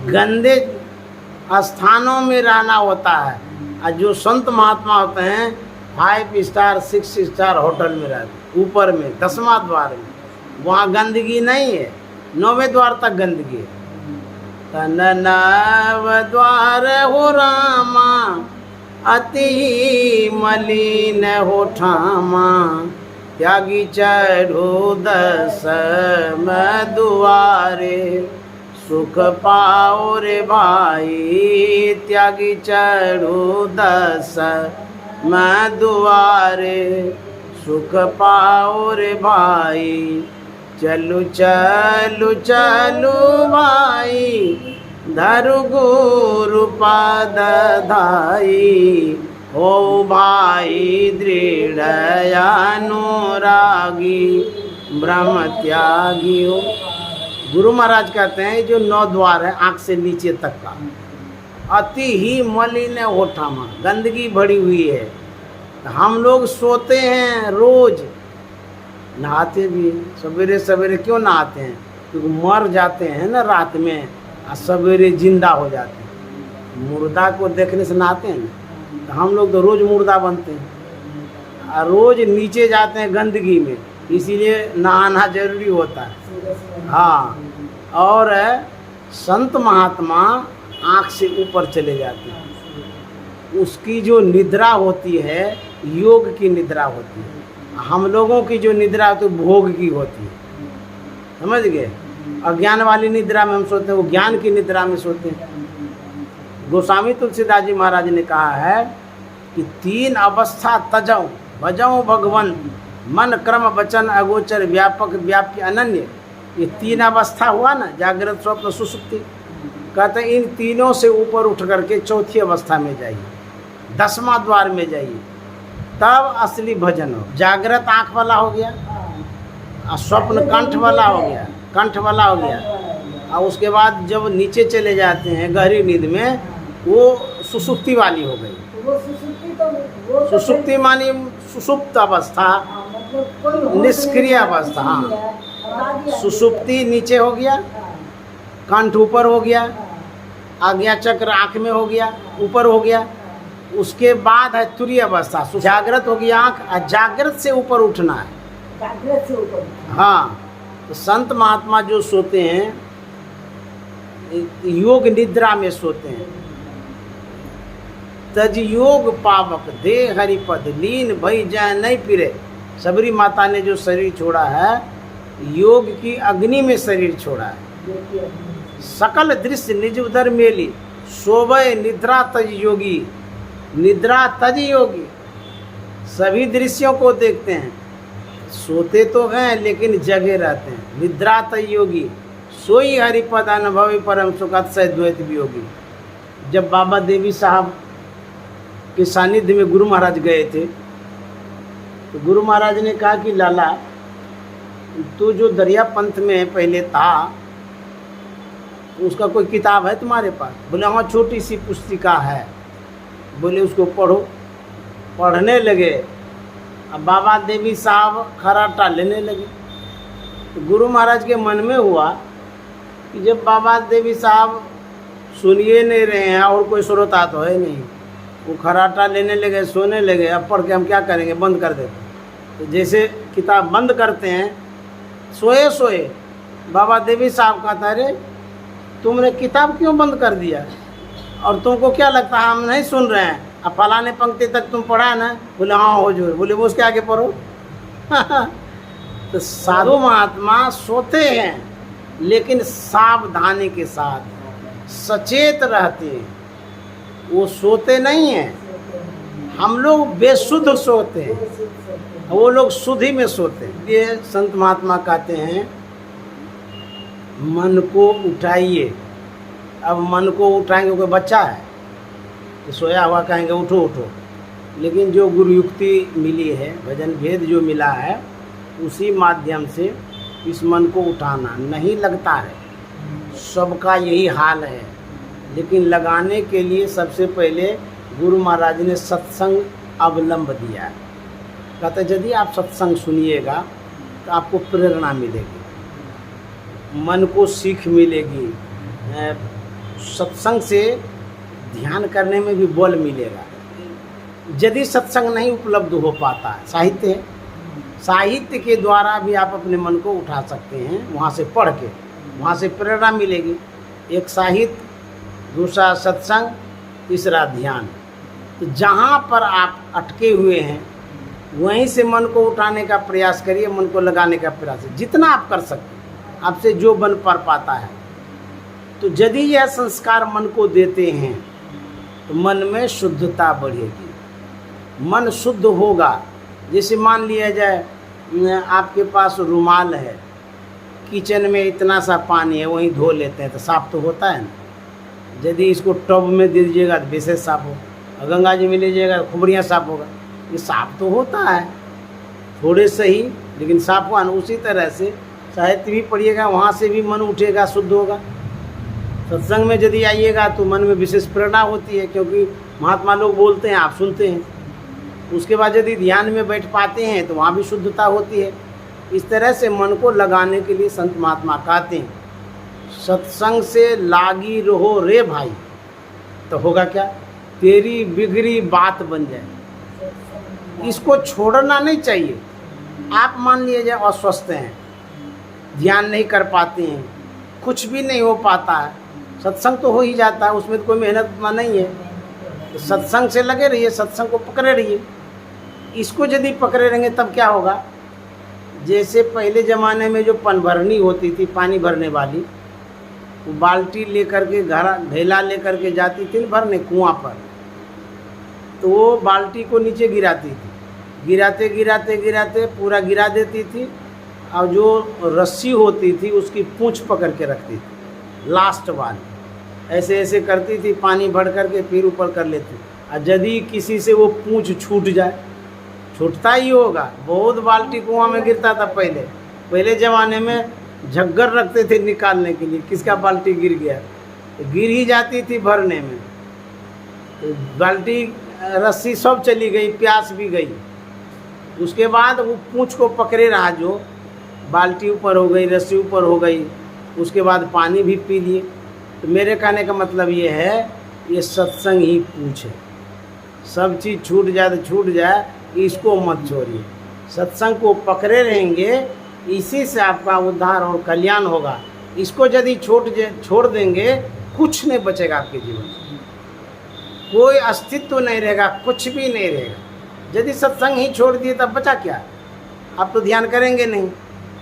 गंदे स्थानों में रहना होता है, और जो संत महात्मा होते हैं 5 स्टार 6 स्टार होटल में रहते, ऊपर में 10वां द्वार में। वहाँ गंदगी नहीं है, 9वें द्वार तक गंदगी है। तन नव द्वार हो रामा, अति मलिन हो ठामा, त्यागी चढ़ो 10 दुआरे, सुख पाओ रे भाई, त्यागी चढ़ो 10 दुआरे, सुख पाओ रे भाई। चलू चलू चलू भाई, धरु गुरु पद धाई, हो भाई दृढ़ अनुरागी, ब्रह्म त्यागी हो। गुरु महाराज कहते हैं जो 9 द्वार है आँख से नीचे तक का, अति ही मलिन ओठामा, गंदगी भरी हुई है। हम लोग सोते हैं रोज, नहाते भी सवेरे सवेरे। क्यों नहाते हैं? क्योंकि मर जाते हैं ना रात में, और सवेरे जिंदा हो जाते हैं। मुर्दा को देखने से नहाते हैं ना, तो हम लोग तो रोज़ मुर्दा बनते हैं और रोज़ नीचे जाते हैं गंदगी में, इसीलिए नहाना जरूरी होता है। हाँ, और संत महात्मा आँख से ऊपर चले जाते हैं। उसकी जो निद्रा होती है योग की निद्रा होती है। हम लोगों की जो निद्रा होती है भोग की होती है। समझ गए? अज्ञान वाली निद्रा में हम सोते हैं, वो ज्ञान की निद्रा में सोते हैं। गोस्वामी तुलसीदास जी महाराज ने कहा है कि 3 अवस्था तजऊ भजऊ भगवंत, मन क्रम वचन अगोचर व्यापक व्याप्य अनन्य। ये तीन अवस्था हुआ ना, जागृत, स्वप्न, सुषुप्ति। कहते हैं इन तीनों से ऊपर उठ करके चौथी अवस्था में जाइए, 10वां द्वार में जाइए, तब असली भजन हो। जागृत आँख वाला हो गया, और स्वप्न कंठ वाला हो गया, कंठ वाला हो गया, और उसके बाद जब नीचे चले जाते हैं गहरी नींद में, वो सुषुप्ति वाली हो गई। वो सुसुप्ति तो वो तो सुषुप्ति मानी सुषुप्त अवस्था, हाँ, मतलब कोई होश निष्क्रिय नहीं, अवस्था, हाँ। नहीं है, बता दिया। सुषुप्ति नीचे हो गया, हाँ, कंठ ऊपर हो गया, हाँ, आज्ञा चक्र आँख में हो गया, ऊपर हो गया। उसके बाद है तुरीय अवस्था, जागृत हो गया आँख, और जागृत से ऊपर उठना है। जागृत से ऊपर। हाँ, तो संत महात्मा जो सोते हैं योग निद्रा में सोते हैं। तज योग पावक दे हरिपद लीन भई जाए नहीं फिरे। सबरी माता ने जो शरीर छोड़ा है, योग की अग्नि में शरीर छोड़ा है। देखिए, सकल दृश्य निज उदर मेली, सोवय निद्रा तज योगी, निद्रा तज योगी। सभी दृश्यों को देखते हैं, सोते तो हैं लेकिन जगे रहते हैं। निद्रा तज योगी, सोई हरिपद अनुभवी परम सुखद से द्वैत वियोगी। जब बाबा देवी साहब के सानिध्य में गुरु महाराज गए थे, तो गुरु महाराज ने कहा कि लाला, तू जो दरिया पंथ में पहले था, उसका कोई किताब है तुम्हारे पास? बोले हाँ, छोटी सी पुस्तिका है। बोले उसको पढ़ो। पढ़ने लगे, अब बाबा देवी साहब खर्राटा लेने लगे। तो गुरु महाराज के मन में हुआ कि जब बाबा देवी साहब सुनिए नहीं रहे हैं और कोई श्रोता तो है नहीं, वो खर्राटा लेने लगे, सोने लगे, अब पढ़ के हम क्या करेंगे, बंद कर देते। तो जैसे किताब बंद करते हैं, सोए सोए बाबा देवी साहब कहता है, अरे तुमने किताब क्यों बंद कर दिया, और तुमको क्या लगता है हम नहीं सुन रहे हैं? अब फलाने पंक्ति तक तुम पढ़ा है ना? बोले हाँ हो जो। बोले वो उसके आगे पढ़ो। तो साधु महात्मा सोते हैं लेकिन सावधानी के साथ, सचेत रहते हैं। वो सोते नहीं हैं, हम लोग बेशुद्ध सोते हैं, वो लोग शुद्धि में सोते हैं। ये संत महात्मा कहते हैं मन को उठाइए। अब मन को उठाएंगे, कोई बच्चा है तो सोया हुआ कहेंगे उठो उठो, लेकिन जो गुरुयुक्ति मिली है, भजन भेद जो मिला है, उसी माध्यम से इस मन को उठाना नहीं लगता है। सबका यही हाल है, लेकिन लगाने के लिए सबसे पहले गुरु महाराज ने सत्संग अवलंब दिया है। कहते यदि आप सत्संग सुनिएगा तो आपको प्रेरणा मिलेगी, मन को सीख मिलेगी, सत्संग से ध्यान करने में भी बल मिलेगा। यदि सत्संग नहीं उपलब्ध हो पाता है, साहित्य है, साहित्य के द्वारा भी आप अपने मन को उठा सकते हैं। वहाँ से पढ़ के वहाँ से प्रेरणा मिलेगी। एक साहित्य, दूसरा सत्संग, तीसरा ध्यान। तो जहाँ पर आप अटके हुए हैं वहीं से मन को उठाने का प्रयास करिए, मन को लगाने का प्रयास, जितना आप कर सकते हैं, आपसे जो बन पड़ पाता है। तो यदि यह संस्कार मन को देते हैं तो मन में शुद्धता बढ़ेगी, मन शुद्ध होगा। जैसे मान लिया जाए आपके पास रुमाल है, किचन में इतना सा पानी है, वहीं धो लेते हैं तो साफ तो होता है ना। यदि इसको टब में दे दीजिएगा तो विशेष साफ होगा, गंगा जी में लीजिएगा तो खुबड़ियाँ साफ होगा। ये साफ तो होता है, थोड़े सही लेकिन साफ हुआ ना। उसी तरह से साहित्य भी पढ़िएगा, वहाँ से भी मन उठेगा, शुद्ध होगा। सत्संग में यदि आइएगा तो मन में विशेष प्रेरणा होती है, क्योंकि महात्मा लोग बोलते हैं, आप सुनते हैं। उसके बाद यदि ध्यान में बैठ पाते हैं तो वहाँ भी शुद्धता होती है। इस तरह से मन को लगाने के लिए संत महात्मा कहते हैं, सत्संग से लागी रहो रे भाई, तो होगा क्या, तेरी बिगड़ी बात बन जाए। इसको छोड़ना नहीं चाहिए। आप मान लीजिए अस्वस्थ हैं, ध्यान नहीं कर पाते हैं, कुछ भी नहीं हो पाता है, सत्संग तो हो ही जाता है, उसमें तो कोई मेहनत उतना नहीं है। तो सत्संग से लगे रहिए, सत्संग को पकड़े रहिए। इसको यदि पकड़े रहेंगे तब क्या होगा, जैसे पहले ज़माने में जो पनभरनी होती थी, पानी भरने वाली, वो बाल्टी लेकर के ढेला लेकर के जाती थी भरने कुआं पर, तो वो बाल्टी को नीचे गिराती थी, गिराते गिराते गिराते पूरा गिरा देती थी, और जो रस्सी होती थी उसकी पूंछ पकड़ के रखती थी, लास्ट वाली ऐसे ऐसे करती थी, पानी भर करके फिर ऊपर कर लेती। और यदि किसी से वो पूंछ छूट जाए, छूटता ही होगा, बहुत बाल्टी कुआं में गिरता था पहले ज़माने में झग्गर रखते थे निकालने के लिए, किसका बाल्टी गिर गया, तो गिर ही जाती थी भरने में, तो बाल्टी रस्सी सब चली गई, प्यास भी गई। उसके बाद वो पूंछ को पकड़े रहा, जो बाल्टी ऊपर हो गई, रस्सी ऊपर हो गई, उसके बाद पानी भी पी लिए। तो मेरे कहने का मतलब ये है, ये सत्संग ही पूंछ है। सब चीज़ छूट जाए तो छूट जाए, इसको मत छोड़िए, सत्संग को पकड़े रहेंगे, इसी से आपका उद्धार और कल्याण होगा। इसको यदि छोड़ देंगे, कुछ नहीं बचेगा आपके जीवन में, कोई अस्तित्व नहीं रहेगा, कुछ भी नहीं रहेगा। यदि सत्संग ही छोड़ दिए तब बचा क्या? आप तो ध्यान करेंगे नहीं।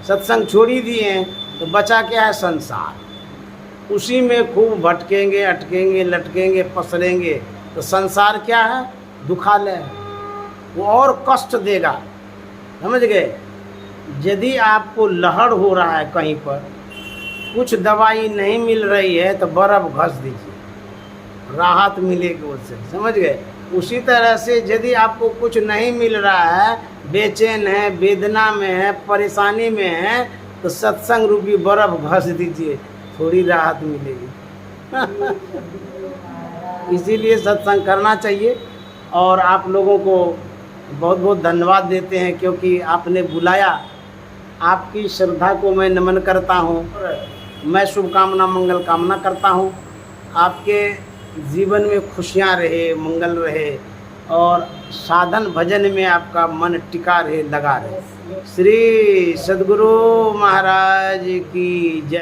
सत्संग छोड़ ही दिए हैं तो बचा क्या है? संसार। उसी में खूब भटकेंगे, अटकेंगे, लटकेंगे, पसरेंगे। तो संसार क्या है? दुखालय है, वो और कष्ट देगा, समझ गए। यदि आपको लहड़ हो रहा है कहीं पर, कुछ दवाई नहीं मिल रही है, तो बर्फ़ घस दीजिए, राहत मिलेगी उससे, समझ गए। उसी तरह से यदि आपको कुछ नहीं मिल रहा है, बेचैन है, वेदना में है, परेशानी में है, तो सत्संग रूपी बर्फ़ घस दीजिए, थोड़ी राहत मिलेगी। इसीलिए सत्संग करना चाहिए। और आप लोगों को बहुत बहुत धन्यवाद देते हैं, क्योंकि आपने बुलाया। आपकी श्रद्धा को मैं नमन करता हूँ। मैं शुभकामना मंगल कामना करता हूँ, आपके जीवन में खुशियाँ रहे, मंगल रहे, और साधन भजन में आपका मन टिका रहे, लगा रहे। श्री सद्गुरु महाराज की जय।